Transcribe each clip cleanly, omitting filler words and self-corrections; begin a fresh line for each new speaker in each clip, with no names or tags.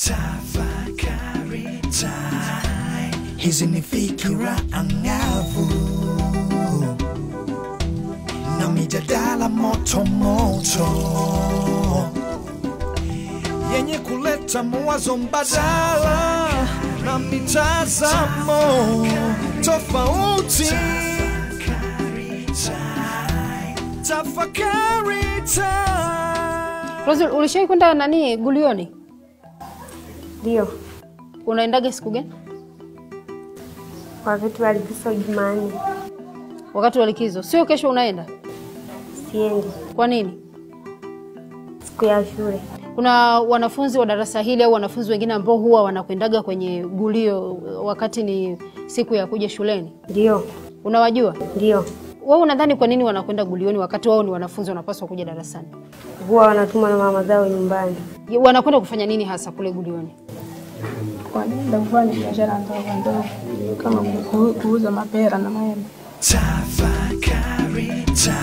Tafakari time. Hizi ni fikira angavu na mijadala moto moto yenye kuleta mawazo mbadala na mitazamo tofauti. Tafakari time.
Rosie, ulishawahi kwenda nani Gulioni?
Ndio.
Unaendaga siku gani?
Wakati wa likizo Jumanne.
Wakati wa likizo. Sio kesho unaenda?
Siendi.
Kwa nini?
Siku ya shule.
Kuna wanafunzi wa darasa hili au wanafunzi wengine ambao huwa wanakwendaga kwenye Gulio wakati ni siku ya kuja shuleni?
Ndio.
Unawajua?
Ndio.
Wewe unadhani kwa nini wanakwenda Gulioni wakati wao ni wanafunzi wanapaswa kuja darasani?
Huwa wanatuma na mama zao nyumbani.
Wanakwenda kufanya nini hasa kule Gulioni?
Wanaenda kufanya biashara ndogo kama kuuza mapera na maembe.
Tafakari time.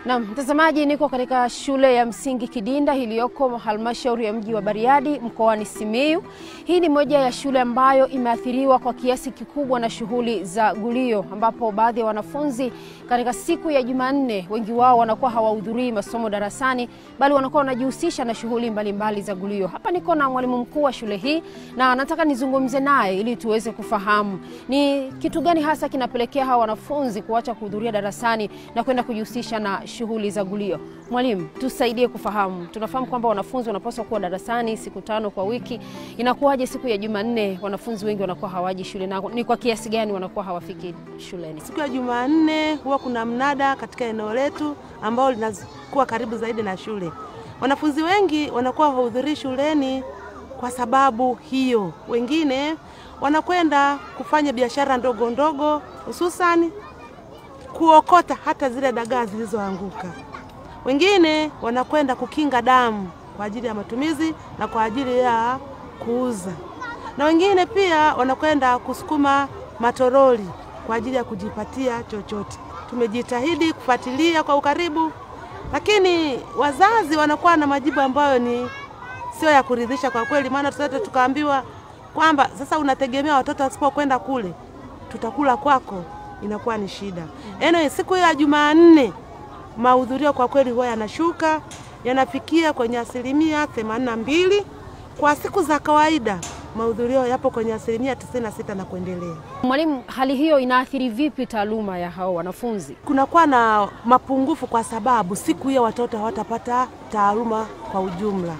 Na mtazamaji, niko katika shule ya msingi Kidinda iliyoko halmashauri ya mji wa Bariadi mkoani Simiyu. Hii ni moja ya shule ambayo imeathiriwa kwa kiasi kikubwa na shughuli za Gulio, ambapo baadhi ya wanafunzi katika siku ya Jumanne wengi wao wanakuwa hawahudhurii masomo darasani, bali wanakuwa wanajihusisha na shughuli mbalimbali za Gulio. Hapa niko na mwalimu mkuu wa shule hii na nataka nizungumze naye ili tuweze kufahamu ni kitu gani hasa kinapelekea hawa wanafunzi kuacha kuhudhuria darasani na kwenda kujihusisha na shughuli za Gulio. Mwalimu, tusaidie kufahamu. Tunafahamu kwamba wanafunzi wanapaswa kuwa darasani siku 5 kwa wiki. Inakuwaje siku ya Jumanne wanafunzi wengi wanakuwa hawaji shule, na ni kwa kiasi gani wanakuwa hawafiki shuleni?
Siku ya Jumanne huwa kuna mnada katika eneo letu ambao linakuwa karibu zaidi na shule. Wanafunzi wengi wanakuwa hawahudhurii shuleni kwa sababu hiyo. Wengine wanakwenda kufanya biashara ndogo ndogo, hususan kuokota hata zile dagaa zilizoanguka. Wengine wanakwenda kukinga damu kwa ajili ya matumizi na kwa ajili ya kuuza. Na wengine pia wanakwenda kusukuma matoroli kwa ajili ya kujipatia chochote. Tumejitahidi kufuatilia kwa ukaribu, lakini wazazi wanakuwa na majibu ambayo ni sio ya kuridhisha kwa kweli. Maana sote tukaambiwa kwamba sasa unategemea watoto wasipokwenda kule tutakula kwako, inakuwa ni shida. Siku ya Jumanne mahudhurio kwa kweli huwa yanashuka, yanafikia kwenye 82%. Kwa siku za kawaida mahudhurio yapo kwenye 96% na kuendelea.
Mwalimu, hali hiyo inaathiri vipi taaluma ya hao wanafunzi?
Kunakuwa na mapungufu kwa sababu siku hiyo watoto hawatapata taaluma kwa ujumla.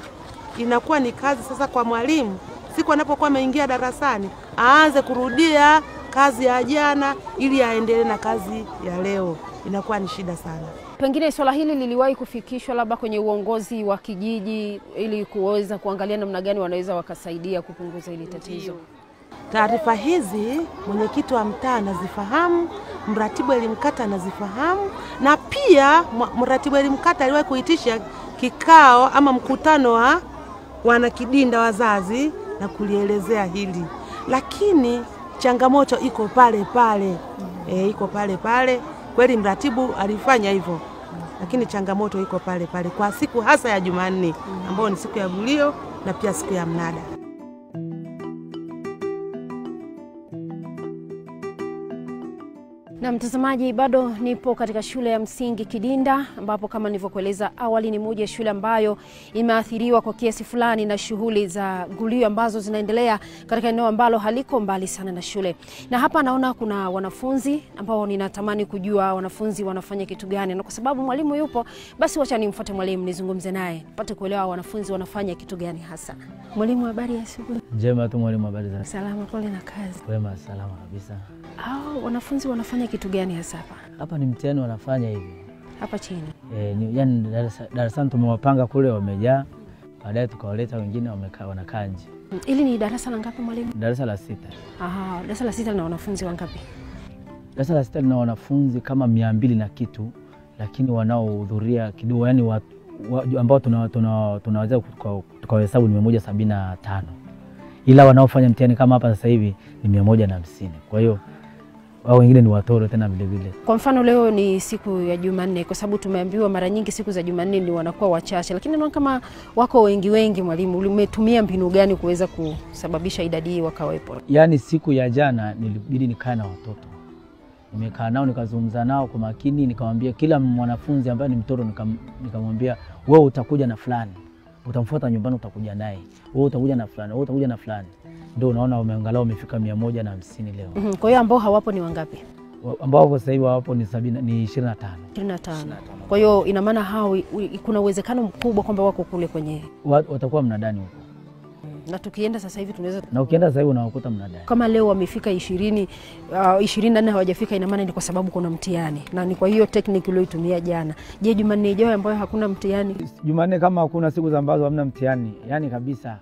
Inakuwa ni kazi sasa kwa mwalimu, siku anapokuwa ameingia darasani aanze kurudia kazi ya jana ili aendelee na kazi ya leo. Inakuwa ni shida sana.
Pengine swala hili liliwahi kufikishwa labda kwenye uongozi wa kijiji ili kuweza kuangalia namna gani wanaweza wakasaidia kupunguza hili tatizo?
Taarifa hizi mwenyekiti wa mtaa anazifahamu, mratibu elimu kata anazifahamu, na pia mratibu elimu kata aliwahi kuitisha kikao ama mkutano wa wana Kidinda wazazi na kulielezea hili. Lakini changamoto iko pale pale. Iko pale pale. Kweli mratibu alifanya hivyo. Lakini changamoto iko pale pale kwa siku hasa ya Jumanne ambayo ni siku ya Gulio na pia siku ya mnada.
Na mtazamaji, bado nipo katika shule ya msingi Kidinda, ambapo kama nilivyokueleza awali ni moja ya shule ambayo imeathiriwa kwa kiasi fulani na shughuli za Gulio ambazo zinaendelea katika eneo ambalo haliko mbali sana na shule. Na hapa naona kuna wanafunzi ambao ninatamani kujua wanafunzi wanafanya kitu gani, na kwa sababu mwalimu yupo, basi wacha nimfuate mwalimu nizungumze naye nipate kuelewa wanafunzi wanafanya kitu gani hasa. Mwalimu, habari ya asubuhi?
Njema tu mwalimu, habari za?
Salama, pole na kazi.
Wema, salama kabisa.
Wanafunzi wanafanya kitu gani hasa hapa?
Hapa ni mtihani wanafanya hivi.
Hapa chini?
Yani darasani tumewapanga kule wamejaa, baadaye tukawaleta wengine wanakaa nje.
Hili ni darasa la ngapi mwalimu?
Darasa la 6.
Darasa la 6 na wanafunzi wangapi?
Darasa la 6 lina wanafunzi kama 200 na kitu, lakini wanaohudhuria kidogo, yani ambao tunaweza tukawahesabu ni 175. Ila wanaofanya mtihani kama hapa sasa hivi ni 150. Kwa hiyo Wao wengine ni watoro tena vile vile.
Kwa mfano leo ni siku ya Jumanne, kwa sababu tumeambiwa mara nyingi siku za Jumanne ni wanakuwa wachache, lakini naona kama wako wengi. Mwalimu, umetumia mbinu gani kuweza kusababisha idadi hii wakawepo?
Yaani siku ya jana nilibidi nikae na watoto. Nimekaa nao nikazungumza nao kwa makini, nikamwambia kila mwanafunzi ambaye ni mtoto nikamwambia wewe utakuja na fulani. Utamfuata nyumbani utakuja naye. Wewe utakuja na fulani, wewe utakuja na fulani. Ndio unaona wameangalau wamefika 150 leo.
Kwa hiyo ambao hawapo ni wangapi?
Ambao kwa sasa hivi hawapo ni 25.
25. Kwa hiyo ina maana hao kuna uwezekano mkubwa kwamba wako kule kwenye
watakuwa mnadani huko.
Na tukienda sasa hivi tunaweza,
na ukienda sasa hivi unawakuta mnadani.
Kama leo wamefika 24 hawajafika, ina maana ni kwa sababu kuna mtihani. Na ni kwa hiyo technique uliyoitumia jana. Je, Jumanne ijayo ambayo hakuna mtihani?
Jumanne kama hakuna siku ambazo hamna mtihani, yani kabisa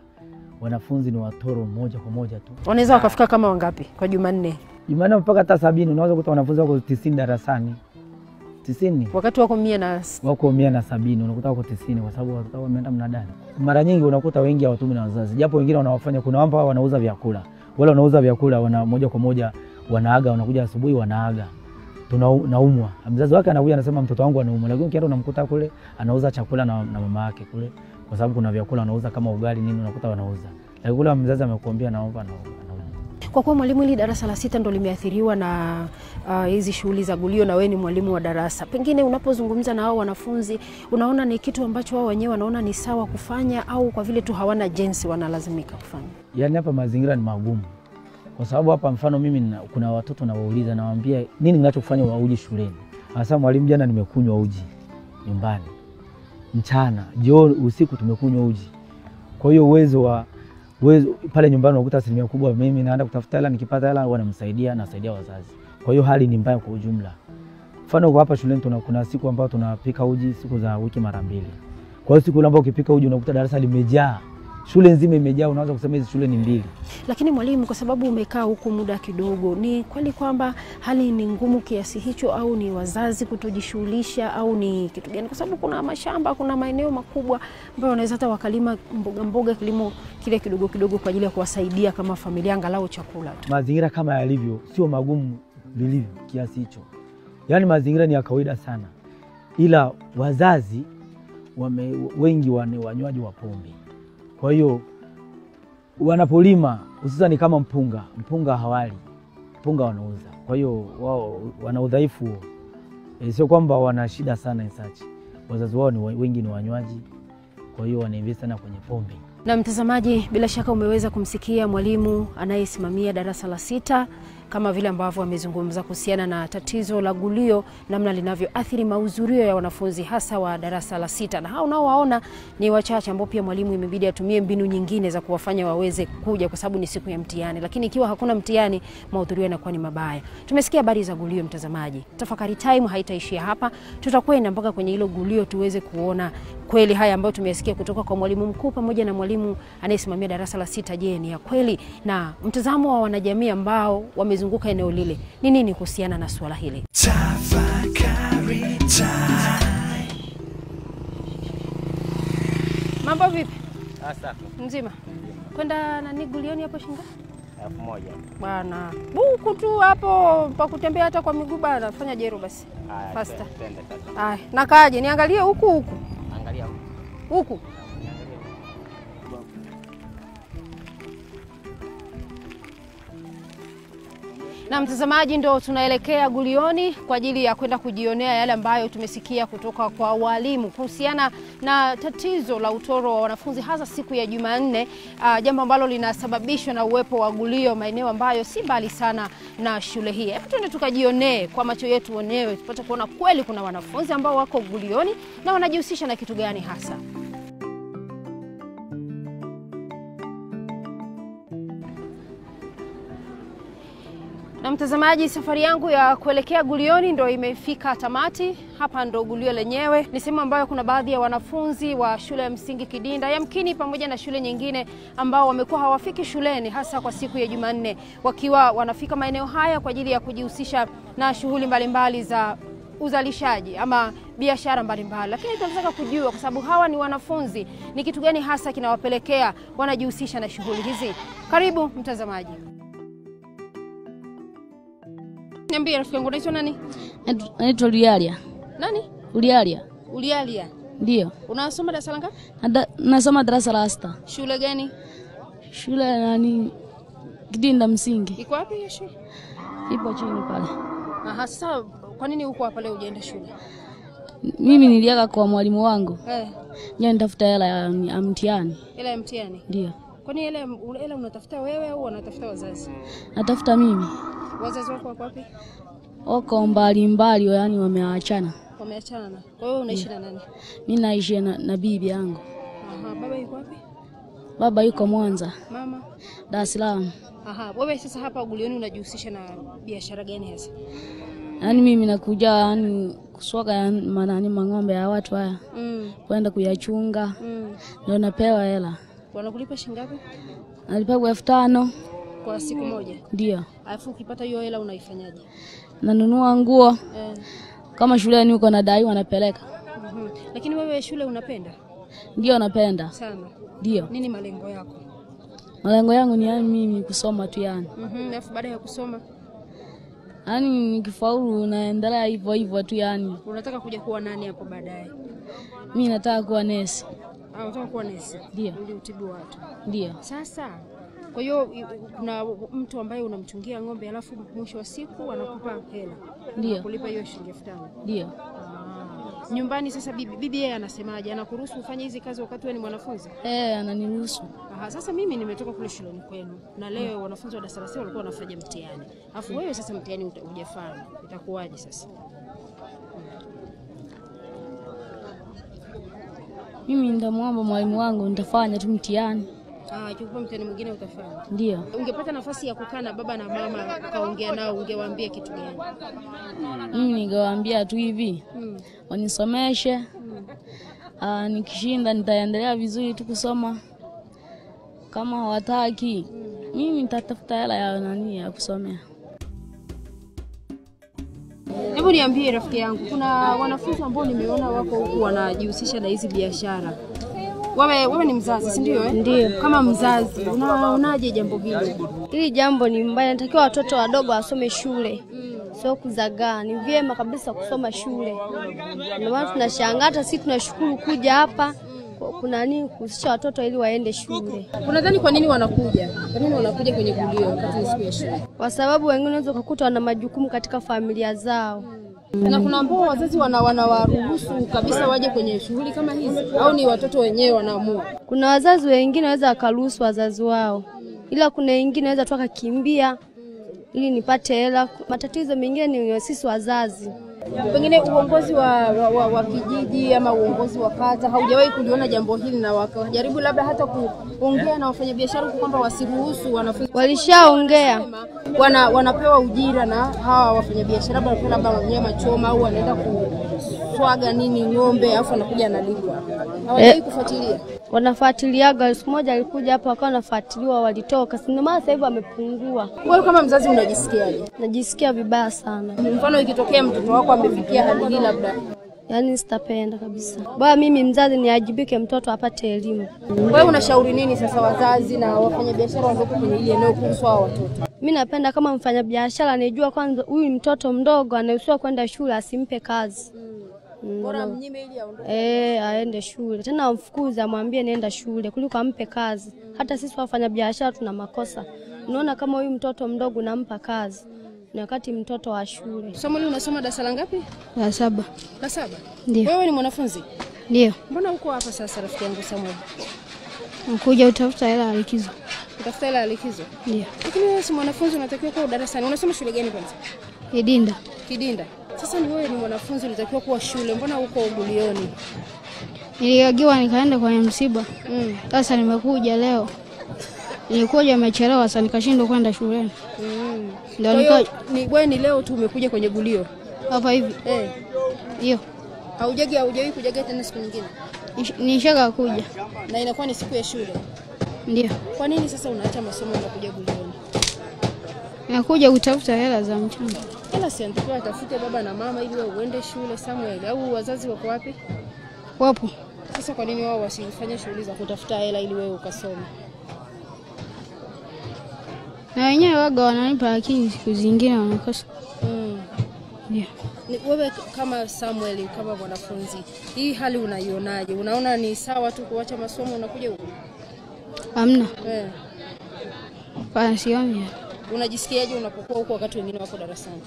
wanafunzi ni watoro moja kwa moja tu.
Wanaweza wakafika kama wangapi kwa Jumanne?
Jumanne mpaka hata 70, unaweza kukuta wanafunzi wako 90 darasani. 90.
Wakati wako
170 unakuta wako 90 kwa sababu watoto wameenda mnadani. Mara nyingi unakuta wengi hawatumi na wazazi. Japo wengine wanawafanya, kuna ambao wanauza vyakula. Wale wanauza vyakula wana moja kwa moja wanaaga, wanakuja asubuhi wanaaga. Tunaumwa. Mzazi wake anakuja anasema mtoto wangu anaumwa. Lakini ukienda unamkuta kule anauza chakula na mama yake kule. Kwa sababu kuna vyakula wanauza kama ugali nini unakuta wanauza. Lakini kule mzazi amekuambia naomba na
kwa kuwa mwalimu, ili darasa la 6 ndo limeathiriwa na hizi shughuli za gulio na wewe ni mwalimu wa darasa, pengine unapozungumza na hao wanafunzi unaona ni kitu ambacho wao wenyewe wanaona ni sawa kufanya, au kwa vile tu hawana jinsi wanalazimika kufanya?
Yaani hapa mazingira ni magumu. Kwa sababu hapa mfano mimi kuna watoto nawauliza, nawaambia nini ninachofanya wa uji shuleni. Hasa mwalimu, jana nimekunywa uji nyumbani. Mchana, jioni, usiku tumekunywa uji. Kwa hiyo uwezo pale nyumbani unakuta asilimia kubwa mimi naenda kutafuta hela, nikipata hela wanamsaidia, nasaidia wazazi. Kwa hiyo hali ni mbaya kwa ujumla. Mfano kwa hapa shuleni kuna siku ambazo tunapika uji siku za wiki mara 2. Kwa hiyo siku ambapo ukipika uji unakuta darasa limejaa. Shule nzima imejaa, unaweza kusema hizi shule ni 2.
Lakini mwalimu, kwa sababu umekaa huku muda kidogo, ni kweli kwamba hali ni ngumu kiasi hicho, au ni wazazi kutojishughulisha, au ni kitu gani? Kwa sababu kuna mashamba, kuna maeneo makubwa ambayo wanaweza hata wakalima mboga kilimo kile kidogo kidogo kwa ajili ya kuwasaidia kama familia angalau chakula tu.
Mazingira kama yalivyo sio magumu vilivyo kiasi hicho. Yaani mazingira ni ya kawaida sana. Ila wazazi wengi wanywaji wa pombe. Kwa hiyo wanapolima hususan kama mpunga hawali, mpunga wanauza. Kwa hiyo wao wana udhaifu. Sio kwamba wana shida sana insachi. Wazazi wao wengi ni wanywaji. Kwa hiyo wanainvest sana kwenye pombe.
Na mtazamaji, bila shaka umeweza kumsikia mwalimu anayesimamia darasa la 6 kama vile ambavyo amezungumza kuhusiana na tatizo la gulio, namna linavyoathiri mahudhurio ya wanafunzi hasa wa darasa la 6. Na hao unaowaona ni wachache ambao pia mwalimu imebidi atumie mbinu nyingine za kuwafanya waweze kuja kwa sababu ni siku ya mtihani. Lakini ikiwa hakuna mtihani, mahudhurio yanakuwa ni mabaya. Tumesikia habari za gulio mtazamaji. Tafakari time haitaishia hapa. Tutakwenda mpaka kwenye hilo gulio tuweze kuona kweli haya ambayo tumesikia kutoka kwa mwalimu mkuu pamoja na mwalimu anayesimamia darasa la 6, je, ni ya kweli? Na mtazamo wa wanajamii ambao wamezunguka eneo lile ni nini kuhusiana na swala hili?
Tafakari time.
Mambo vipi?
Safi.
Mzima. Kwenda nani gulioni hapo shinga?
1000.
Bwana. Buku tu hapo pa kutembea hata kwa miguu bana, fanya jero basi. Faster.
Twende sasa.
Haya, nakaje? Niangalie huku.
Angalia
huku. Na mtazamaji, ndo tunaelekea gulioni kwa ajili ya kwenda kujionea yale ambayo tumesikia kutoka kwa walimu kuhusiana na tatizo la utoro wa wanafunzi hasa siku ya Jumanne, jambo ambalo linasababishwa na uwepo wa gulio maeneo ambayo si mbali sana na shule hii. Hebu twende tukajionee kwa macho yetu wenyewe tupate kuona kweli kuna wanafunzi ambao wako gulioni na wanajihusisha na kitu gani hasa. Na mtazamaji, safari yangu ya kuelekea gulioni ndo imefika tamati. Hapa ndo gulio lenyewe. Ni sehemu ambayo kuna baadhi ya wanafunzi wa shule ya msingi Kidinda, yamkini pamoja na shule nyingine ambao wamekuwa hawafiki shuleni hasa kwa siku ya Jumanne, wakiwa wanafika maeneo haya kwa ajili ya kujihusisha na shughuli mbalimbali za uzalishaji ama biashara mbalimbali. Lakini tunataka kujua, kwa sababu hawa ni wanafunzi, ni kitu gani hasa kinawapelekea wanajihusisha na shughuli hizi. Karibu mtazamaji. Niambie rafiki yangu, unaitwa nani?
Naitwa Ulialia.
Nani?
Ulialia.
Ulialia.
Ndio.
Unasoma darasa ngapi?
Nasoma darasa la 6.
Shule gani?
Shule nani? Kidinda msingi.
Iko wapi hiyo shule?
Ipo chini pale.
Aha, sasa kwa nini uko hapa leo hujaenda shule?
Mimi niliaga kwa mwalimu wangu.
Njoo
nitafuta hela ya mtihani.
Hela ya mtihani?
Ndio.
Kwani hela unatafuta wewe au wanatafuta wazazi?
Natafuta mimi.
Wazazi wako wako wapi?
Wako mbali, yani wameachana.
Wameachana. Kwa hiyo unaishi na nani?
Mimi naishi na bibi yangu.
Aha, baba yuko wapi?
Baba yuko Mwanza.
Mama?
Dar es Salaam.
Aha, wewe sasa hapa Gulioni unajihusisha na biashara gani hasa?
Yaani mimi nakuja yani kuswaga mang'ombe ya watu haya. Kwenda kuyachunga. Ndio napewa hela.
Wanakulipa shilingi ngapi?
Nalipa 5,000
kwa siku moja.
Ndio.
Alafu ukipata hiyo hela unaifanyaje?
Nanunua nguo. Kama shuleni uko nadai wanapeleka.
Lakini wewe shule unapenda?
Ndio napenda.
Sana.
Ndio.
Nini malengo yako?
Malengo yangu ni yani mimi kusoma tu yani.
Alafu baada ya kusoma
yani nikifaulu naendelea hivyo tu yani.
Unataka kuja kuwa nani hapo baadaye?
Mimi nataka kuwa nesi.
Unataka kuwa nesi?
Ndio.
Ndio utibu watu.
Ndio.
Sasa kwa hiyo kuna mtu ambaye unamchungia ng'ombe alafu mwisho wa siku anakupa hela.
Ndio.
Kulipa hiyo shilingi 5,000.
Ndio.
Nyumbani sasa bibi yeye anasemaje? Anakuruhusu ufanye hizi kazi wakati wewe ni mwanafunzi?
Ananiruhusu.
Aha, sasa mimi nimetoka kule shuleni kwenu na leo wanafunzi wa darasa la 6 walikuwa wanafanya mtihani. Alafu wewe sasa mtihani hujafanya. Itakuwaje sasa?
Mimi ndamwomba mwalimu wangu nitafanya tu mtihani.
Chukua mtihani mwingine utafanya.
Ndio.
Ungepata nafasi ya kukaa na baba na mama kaongea nao ungewaambia kitu gani?
Mimi ningewaambia tu hivi. Wanisomeshe. Nikishinda nitaendelea vizuri tu kusoma. Kama hawataki, mimi nitatafuta hela ya kusomea.
Hebu niambie rafiki yangu, kuna wanafunzi ambao nimeona wako huku wanajihusisha na hizi biashara. Wewe ni mzazi, si ndio?
Ndio.
Kama mzazi, unaonaje jambo hili?
Hili jambo ni mbaya, natakiwa watoto wadogo wasome shule. Sio kuzagaa, ni vyema kabisa kusoma shule. Ndio maana tunashangaa hata sisi tunashukuru kuja hapa. Kuna nini kuhusisha watoto ili waende shule.
Unadhani kwa nini wanakuja? Kwa nini wanakuja kwenye Gulio wakati ni siku ya shule?
Kwa sababu wengine wanaweza kukuta wana majukumu katika familia zao.
Na kuna ambao wazazi wanawaruhusu kabisa waje kwenye shughuli kama hizi au ni watoto wenyewe wanaamua?
Kuna wazazi wengine waweza wakaruhusu wazazi wao. Ila kuna wengine waweza tu akakimbia ili nipate hela. Matatizo mengine ni sisi wazazi.
Pengine uongozi wa kijiji ama uongozi wa kata haujawahi kuliona jambo hili na wakajaribu labda hata kuongea na wafanyabiashara kwamba wasiruhusu wanafunzi.
Walishaongea.
Wanapewa ujira na hawa wafanyabiashara labda nyama choma au wanaenda kuswaga ng'ombe alafu anakuja analipwa. Hawajawahi kufuatilia.
Wanafuatiliaga. Siku moja alikuja hapa akawa anafuatiliwa walitoka. Ndio maana sasa hivi wamepungua.
Wewe kama mzazi unajisikiaje?
Najisikia vibaya sana.
Mfano ikitokea mtoto wako amefikia hali hii labda.
Yaani sitapenda kabisa. Bwana mimi mzazi niajibike mtoto apate elimu.
Wewe unashauri nini sasa wazazi na wafanyabiashara walioko kwenye ile eneo kuhusu hao watoto?
Mimi napenda kama mfanyabiashara anejua kwanza huyu mtoto mdogo anaruhusiwa kwenda shule asimpe kazi.
Bora mnyime ili aondoke.
Aende shule. Tena amfukuze amwambie nenda shule kuliko ampe kazi. Hata sisi wafanyabiashara tuna makosa. Unaona kama huyu mtoto mdogo nampa kazi. Ni wakati mtoto wa shule.
Somo hili unasoma darasa la ngapi?
La 7.
La 7.
Ndio.
Wewe ni mwanafunzi?
Ndio.
Mbona uko hapa sasa rafiki yangu Samuel?
Nakuja utafuta hela ya likizo.
Utafuta hela ya likizo?
Ndio.
Lakini wewe si mwanafunzi unatakiwa kuwa darasani. Unasoma shule gani kwanza?
Kidinda.
Kidinda. Sasa ni wewe ni mwanafunzi unatakiwa kuwa shule. Mbona uko Gulioni?
Niliagiwa nikaenda kwenye msiba. Sasa nimekuja leo. Nilikuja nimechelewa sasa nikashindwa kwenda shuleni.
Ndio ni leo tu umekuja kwenye Gulio.
Hapa hivi. Ndio.
Haujawahi kuja tena siku nyingine?
Nishaka kuja.
Na inakuwa ni siku ya shule.
Ndio.
Kwa nini sasa unaacha masomo unakuja Gulioni?
Nakuja kutafuta hela za mchana.
Hela si anatakiwa atafute baba na mama ili uende shule Samuel au wazazi wako wapi?
Wapo.
Sasa kwa nini wao wasifanye shughuli za kutafuta hela ili wewe ukasome?
Na wenyewe waga wananipa lakini siku zingine wanakosa. Ndio.
Wewe kama Samuel, kama mwanafunzi, hii hali unaionaje? Unaona ni sawa tu kuacha masomo unakuja huko?
Hamna. Hapana, sioni.
Unajisikiaje unapokuwa huko wakati wengine wako darasani?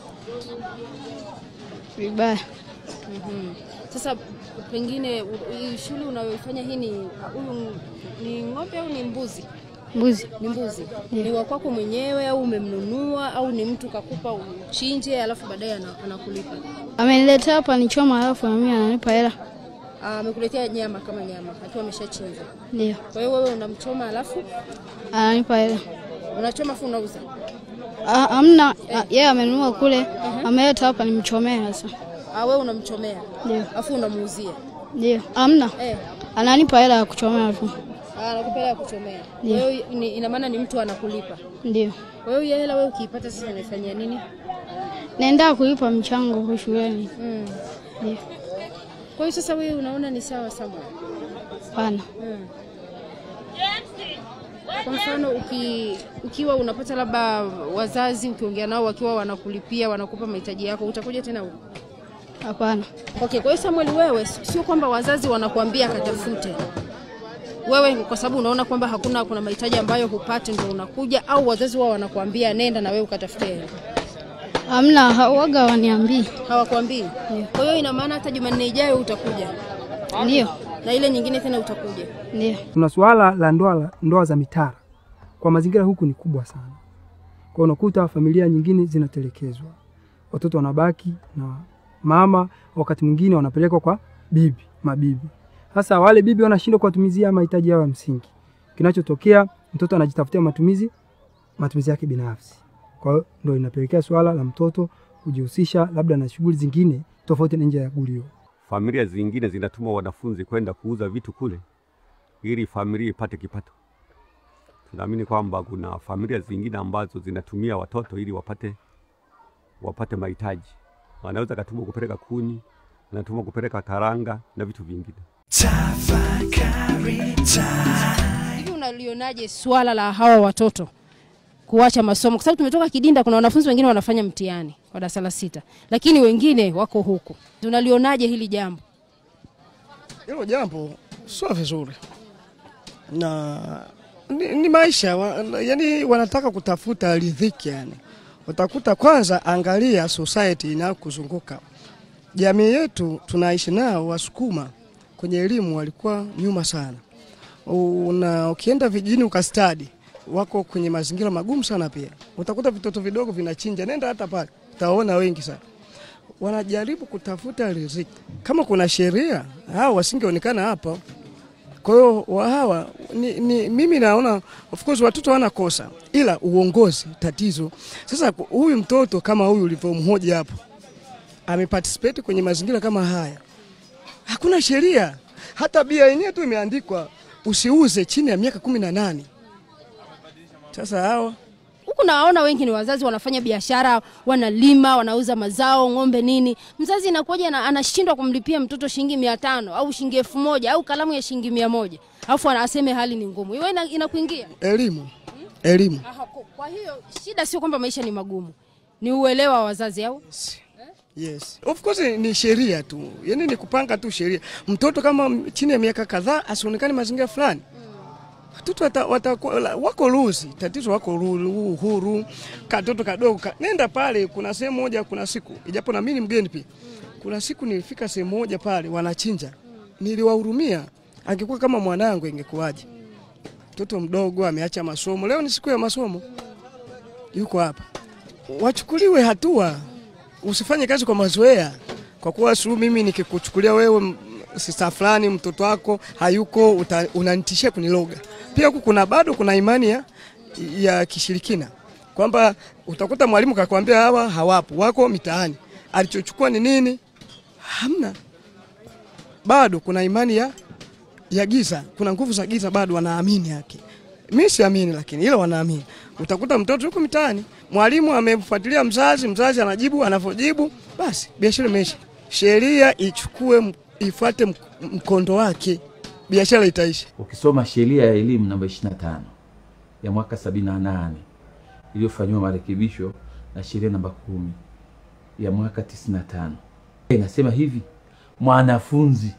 Vibaya.
Sasa pengine shule unayoifanya hii ni ng'ombe au ni mbuzi?
Mbuzi.
Ni mbuzi. Ni wa kwako mwenyewe au umemnunua au ni mtu kakupa uchinje alafu baadaye anakulipa?
Ameniletea hapa nichoma alafu na mimi ananipa hela.
Amekuletea nyama kama nyama akiwa ameshachinja.
Ndio.
Kwa hiyo wewe unamchoma alafu
ananipa hela.
Unachoma afu unauza?
Hamna, yeye amenunua kule, ameleta hapa nimchomea sasa.
Wewe unamchomea?
Ndio.
Afu unamuuzia?
Ndio. Hamna. Ananipa hela ya kuchomea tu.
Anakupa hela ya kuchomea. Kwa hiyo ina maana ni mtu anakulipa.
Ndio.
Kwa hiyo hela wewe ukiipata sasa unafanyia nini?
Naenda kulipa mchango kwa shuleni. Ndio.
Kwa hiyo sasa wewe unaona ni sawa Samuel?
Hapana.
Kwa mfano ukiwa unapata labda wazazi ukiongea nao wakiwa wanakulipia wanakupa mahitaji yako utakuja tena huko?
Hapana.
Okay, kwa hiyo Samuel wewe sio kwamba wazazi wanakuambia katafute. Wewe kwa sababu unaona kwamba kuna mahitaji ambayo hupate ndio unakuja au wazazi wao wanakuambia nenda na wewe ukatafute?
Hamna, hawaga waniambii.
Hawakuambii? Kwa hiyo ina maana hata Jumanne ijayo utakuja?
Ndio.
Na ile nyingine tena utakuja?
Ndio.
Kuna swala la ndoa za mitara. Kwa mazingira huku ni kubwa sana. Kwa unakuta familia nyingine zinatelekezwa. Watoto wanabaki na mama, wakati mwingine wanapelekwa kwa mabibi. Sasa wale bibi wanashindwa kuwatumizia mahitaji yao ya msingi. Kinachotokea mtoto anajitafutia matumizi yake binafsi. Kwa hiyo ndio inapelekea swala la mtoto kujihusisha labda na shughuli zingine tofauti na nje ya gulio.
Familia zingine zinatuma wanafunzi kwenda kuuza vitu kule ili familia ipate kipato. Tunaamini kwamba kuna familia zingine ambazo zinatumia watoto ili wapate mahitaji. Wanaweza katuma kupeleka kuni, wanatuma kupeleka karanga na vitu vingine.
Hivi unalionaje swala la hawa watoto kuacha masomo? Kwa sababu tumetoka Kidinda, kuna wanafunzi wengine wanafanya mtihani wa darasa la 6 lakini wengine wako huko. Unalionaje hili jambo?
Hilo jambo sio vizuri. Na ni maisha, yani wanataka kutafuta riziki yani. Utakuta kwanza angalia society inayokuzunguka. Jamii yetu tunaishi nao Wasukuma kwenye elimu walikuwa nyuma sana. Ukienda vijijini ukastadi wako kwenye mazingira magumu sana pia. Utakuta vitoto vidogo vinachinja, nenda hata pale utaona wengi sana. Wanajaribu kutafuta riziki. Kama kuna sheria hao wasingeonekana hapo. Kwa hiyo hawa mimi naona of course watoto wana kosa ila uongozi tatizo. Sasa huyu mtoto kama huyu ulivyomhoja hapo ameparticipate kwenye mazingira kama haya. Hakuna sheria. Hata bia yenyewe tu imeandikwa usiuze chini ya miaka 18. Sasa hawa
huku naona wengi ni wazazi wanafanya biashara, wanalima, wanauza mazao, ng'ombe nini. Mzazi inakuja na anashindwa kumlipia mtoto shilingi 500 au shilingi 1000 au kalamu ya shilingi 100. Alafu anasema hali ni ngumu. Wewe inakuingia? Elimu. Kwa hiyo shida sio kwamba maisha ni magumu. Ni uelewa wa wazazi au?
Yes. Of course ni sheria tu. Yaani ni kupanga tu sheria. Mtoto kama chini ya miaka kadhaa asionekane mazingira fulani. Watoto wako ruhusi, tatizo wako huru, katoto kadogo. Nenda pale, kuna sehemu moja, kuna siku, ijapo na mimi ni mgeni pia. Kuna siku nilifika sehemu moja pale, wanachinja. Niliwahurumia, angekuwa kama mwanangu ingekuwaje. Mtoto mdogo ameacha masomo, leo ni siku ya masomo. Yuko hapa. Wachukuliwe hatua. Usifanye kazi kwa mazoea. Kwa kuwa suru mimi nikikuchukulia wewe sisa fulani mtoto wako hayuko unanitishia kuniloga. Pia bado kuna imani ya kishirikina kwamba utakuta mwalimu kakwambia hawa hawapo, wako mitaani. Alichochukua ni nini? Hamna. Bado kuna imani ya giza, kuna nguvu za giza bado wanaamini yake. Mimi siamini lakini ila wanaamini. Utakuta mtoto yuko mitaani, mwalimu amemfuatilia mzazi anajibu anavyojibu, basi biashara imeisha. Sheria ifuate mkondo wake, biashara itaisha.
Ukisoma sheria ya elimu namba 25 ya mwaka 78 iliyofanywa marekebisho na sheria namba 10 ya mwaka 95 inasema hivi, mwanafunzi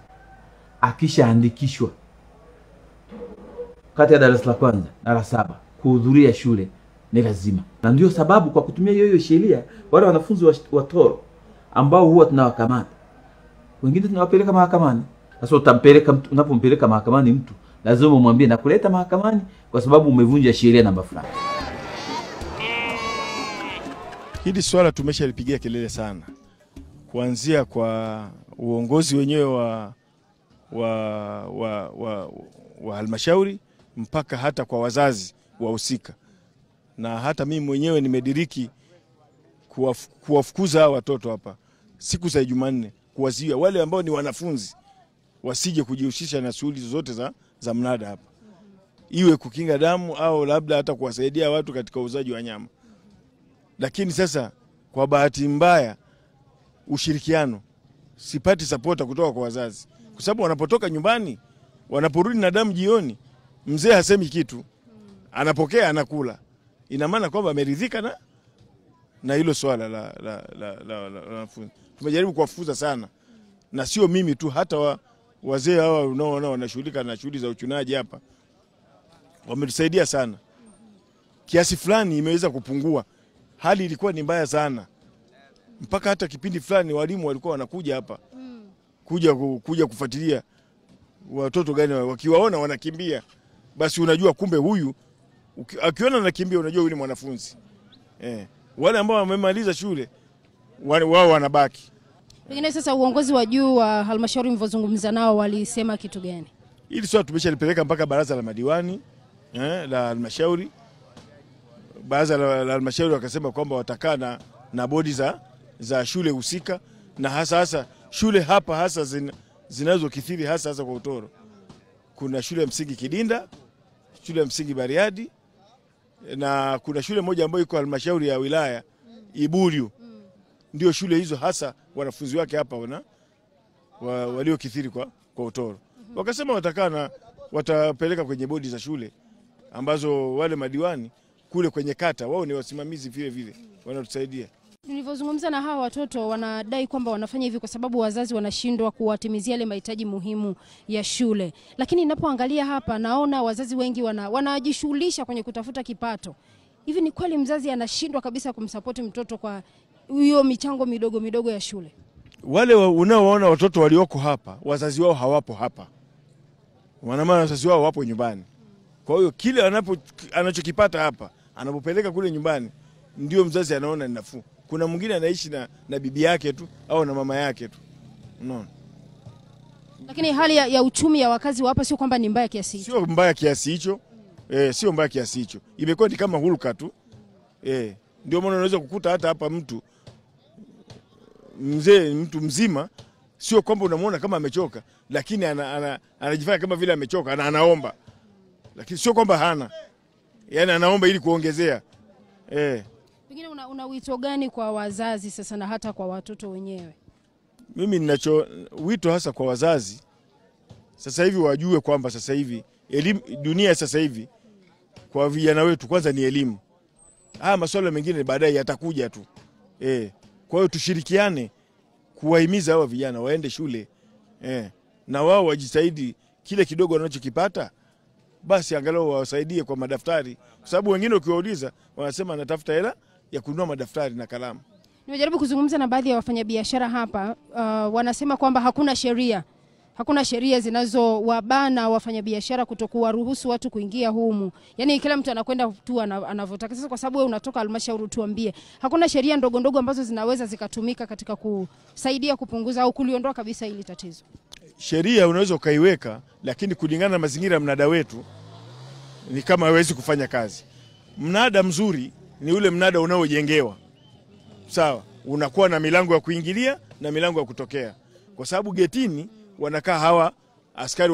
akishaandikishwa kati ya darasa la kwanza na la saba kuhudhuria shule ni lazima. Na ndio sababu kwa kutumia hiyo sheria, wale wanafunzi wa toro ambao huwa tunawakamata, wengine tunawapeleka mahakamani. Sasa utampeleka mtu, unapompeleka mahakamani mtu lazima umwambie na kuleta mahakamani kwa sababu umevunja sheria namba fulani.
Hili swala tumeshalipigia kelele sana, kuanzia kwa uongozi wenyewe wa halmashauri mpaka hata kwa wazazi wahusika. Na hata mimi mwenyewe nimediriki kuwafukuza watoto hapa siku za Jumanne, kuwazuia wale ambao ni wanafunzi wasije kujihusisha na shughuli zote za mnada hapa, iwe kukinga damu au labda hata kuwasaidia watu katika uuzaji wa nyama. Lakini sasa kwa bahati mbaya ushirikiano sipati supporta kutoka kwa wazazi, kwa sababu wanapotoka nyumbani, wanaporudi na damu jioni, mzee hasemi kitu, anapokea anakula. Ina maana kwamba ameridhika na hilo swala la tumejaribu kuwafukuza sana, na sio mimi tu, hata wazee hawa unaoona wanashughulika na shughuli za uchunaji hapa wametusaidia sana. Kiasi fulani imeweza kupungua. Hali ilikuwa ni mbaya sana, mpaka hata kipindi fulani walimu walikuwa wanakuja hapa kuja kufuatilia watoto gani, wakiwaona wanakimbia, basi unajua kumbe huyu akiona anakimbia unajua huyu ni mwanafunzi. Wale ambao wamemaliza shule wao wanabaki.
Pengine sasa uongozi wa juu wa halmashauri mvozungumza nao walisema kitu gani?
Hili swala tumeshalipeleka mpaka baraza la madiwani la halmashauri. Baraza la halmashauri wakasema kwamba watakaa na bodi za shule husika, na hasa shule hapa hasa zinazokithiri hasa kwa utoro. Kuna shule ya msingi Kidinda, shule ya msingi Bariadi, na kuna shule moja ambayo iko halmashauri ya wilaya Ibulio. Ndio shule hizo hasa wanafunzi wake hapa waliokithiri kwa utoro. Wakasema watapeleka kwenye bodi za shule ambazo wale madiwani kule kwenye kata wao ni wasimamizi vile wanatusaidia.
Nilivyozungumza na hawa watoto wanadai kwamba wanafanya hivi kwa sababu wazazi wanashindwa kuwatimizia ile mahitaji muhimu ya shule. Lakini ninapoangalia hapa naona wazazi wengi wanajishughulisha kwenye kutafuta kipato. Hivi ni kweli mzazi anashindwa kabisa kumsupport mtoto kwa hiyo michango midogo ya shule? Wale
unaoona watoto walioko hapa, wazazi wao hawapo hapa. Maana wazazi wao wapo nyumbani. Kwa hiyo kile anachokipata hapa, anapopeleka kule nyumbani, ndio mzazi anaona ni nafuu. Kuna mwingine anaishi na bibi yake tu au na mama yake tu. Unaona?
Lakini hali ya uchumi ya wakazi wa hapa sio kwamba ni mbaya kiasi hicho.
Sio mbaya kiasi hicho. Sio mbaya kiasi hicho. Imekuwa ni kama hulka tu. Ndio maana unaweza kukuta hata hapa mtu mzima, sio kwamba unamuona kama amechoka, lakini anajifanya kama vile amechoka na anaomba. Lakini sio kwamba hana. Yaani anaomba ili kuongezea.
Pengine una wito gani kwa wazazi sasa na hata kwa watoto wenyewe?
Mimi ninacho wito hasa kwa wazazi. Sasa hivi wajue kwamba sasa hivi dunia sasa hivi kwa vijana wetu kwanza ni elimu. Masuala mengine baadaye yatakuja tu. Kwa hiyo tushirikiane kuwahimiza hao vijana waende shule. Na wao wajitahidi kile kidogo wanachokipata basi angalau wasaidie kwa madaftari, kwa sababu wengine ukiwauliza wanasema anatafuta hela ya kununua madaftari na kalamu.
Nimejaribu kuzungumza na baadhi ya wafanyabiashara hapa, wanasema kwamba hakuna sheria zinazowabana wafanyabiashara kutokuwaruhusu watu kuingia humu. Yaani kila mtu anakwenda tu anavyotaka. Sasa kwa sababu wewe unatoka halmashauri, tuambie, hakuna sheria ndogo ambazo zinaweza zikatumika katika kusaidia kupunguza au kuliondoa kabisa hili tatizo?
Sheria unaweza ukaiweka, lakini kulingana na mazingira ya mnada wetu ni kama hawezi kufanya kazi. Mnada mzuri ni ule mnada unaojengewa. Sawa, unakuwa na milango ya kuingilia na milango ya kutokea. Kwa sababu getini wanakaa hawa askari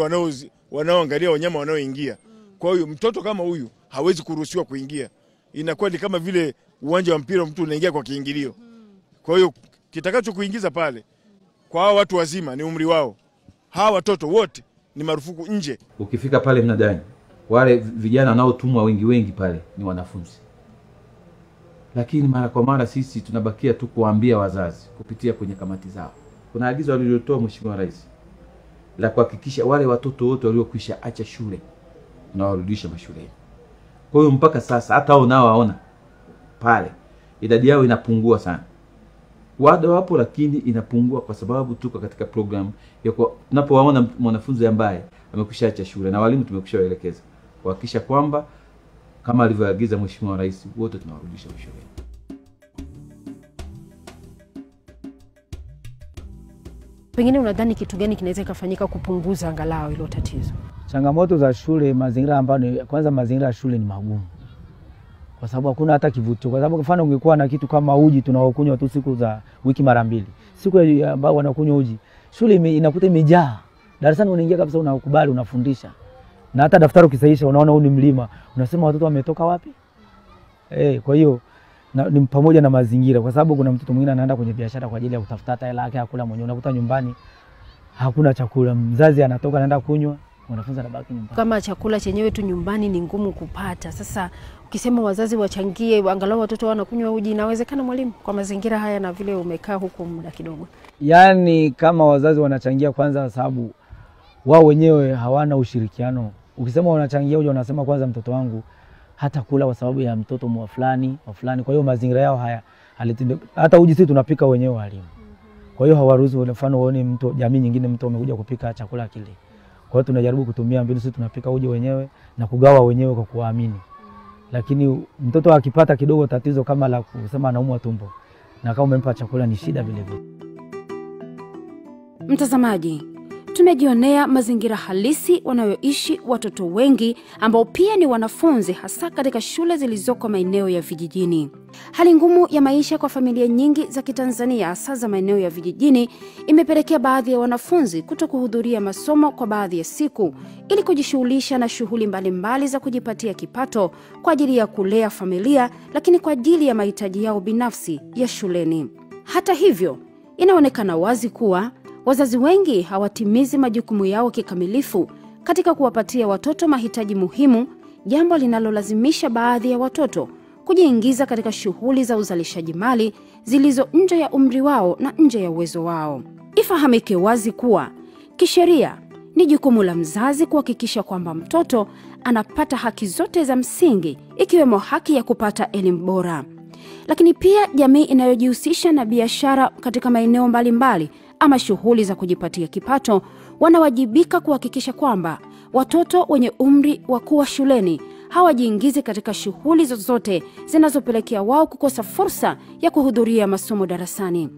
wanaoangalia wanyama wanaoingia. Kwa hiyo mtoto kama huyu hawezi kuruhusiwa kuingia. Inakuwa ni kama vile uwanja wa mpira, mtu unaingia kwa kiingilio. Kwa hiyo kitakacho kuingiza pale kwa hao watu wazima ni umri wao. Hawa watoto wote ni marufuku nje.
Ukifika pale mnadani, wale vijana wanaotumwa wengi pale ni wanafunzi. lakini mara kwa mara sisi tunabakia tu kuambia wazazi kupitia kwenye kamati zao. Kuna agizo alilotoa Mheshimiwa Rais la kuhakikisha wale watoto wote waliokwisha acha shule tunawarudisha mashuleni. Kwa hiyo mpaka sasa hata wao nao waona pale idadi yao inapungua sana. Wado wapo lakini inapungua kwa sababu tuko katika program ya tunapowaona mwanafunzi ambaye amekushaacha shule na walimu tumekushawaelekeza kuhakikisha kwamba kama alivyoagiza Mheshimiwa Rais wote tunawarudisha shuleni.
Pengine unadhani kitu gani kinaweza kufanyika kupunguza angalau hilo tatizo?
Changamoto za shule, mazingira ambayo kwanza mazingira ya shule ni magumu. Kwa sababu hakuna hata kivutio. Kwa sababu mfano ungekuwa na kitu kama uji tunaokunywa tu siku za wiki mara mbili. Siku ambao wanakunywa uji, shule inakuta imejaa. Darasani unaingia kabisa unakubali unafundisha. Na hata daftari ukisahisha unaona huu ni mlima. Unasema watoto wametoka wapi? Kwa hiyo ni pamoja na mazingira, kwa sababu kuna mtoto mwingine anaenda kwenye biashara kwa ajili ya kutafuta hata hela yake akula mwenyewe. Unakuta nyumbani hakuna chakula. Mzazi anatoka anaenda kunywa, mwanafunzi anabaki nyumbani.
Kama chakula chenyewe tu nyumbani ni ngumu kupata. Sasa ukisema wazazi wachangie angalau watoto wanakunywa uji, inawezekana mwalimu kwa mazingira haya na vile umekaa huko muda kidogo?
Yaani kama wazazi wanachangia kwanza, sababu wao wenyewe hawana ushirikiano. Ukisema wanachangia uji wanasema kwanza mtoto wangu hata kula kwa sababu ya mtoto wa fulani. Kwa hiyo mazingira yao haya hata uji sisi tunapika wenyewe walimu. Kwa hiyo hawaruhusu mfano uone mtu jamii nyingine mtu amekuja kupika chakula kile. Kwa hiyo tunajaribu kutumia mbinu sisi tunapika uji wenyewe na kugawa wenyewe kwa kuamini. Lakini mtoto akipata kidogo tatizo kama la kusema anaumwa tumbo na kama umempa chakula ni shida vile vile.
Mtazamaji, tumejionea mazingira halisi wanayoishi watoto wengi ambao pia ni wanafunzi hasa katika shule zilizoko maeneo ya vijijini. Hali ngumu ya maisha kwa familia nyingi za Kitanzania hasa za maeneo ya vijijini imepelekea baadhi ya wanafunzi kutokuhudhuria masomo kwa baadhi ya siku ili kujishughulisha na shughuli mbalimbali za kujipatia kipato kwa ajili ya kulea familia, lakini kwa ajili ya mahitaji yao binafsi ya shuleni. Hata hivyo, inaonekana wazi kuwa wazazi wengi hawatimizi majukumu yao kikamilifu katika kuwapatia watoto mahitaji muhimu, jambo linalolazimisha baadhi ya watoto kujiingiza katika shughuli za uzalishaji mali zilizo nje ya umri wao na nje ya uwezo wao. Ifahamike wazi kuwa kisheria ni jukumu la mzazi kuhakikisha kwamba mtoto anapata haki zote za msingi, ikiwemo haki ya kupata elimu bora. Lakini pia jamii inayojihusisha na biashara katika maeneo mbalimbali ama shughuli za kujipatia kipato wanawajibika kuhakikisha kwamba watoto wenye umri wa kuwa shuleni hawajiingizi katika shughuli zozote zinazopelekea wao kukosa fursa ya kuhudhuria masomo darasani.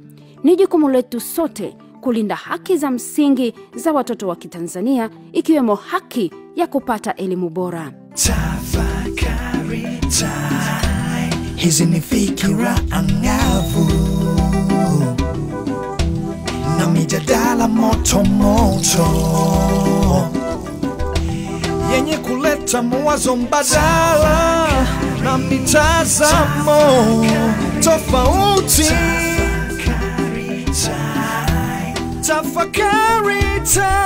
Ni jukumu letu sote kulinda haki za msingi za watoto wa Kitanzania, ikiwemo haki ya kupata elimu bora.
Tafakari time, hizi ni fikira angavu na mijadala moto moto yenye kuleta mawazo mbadala na mitazamo tofauti. Tafakari time.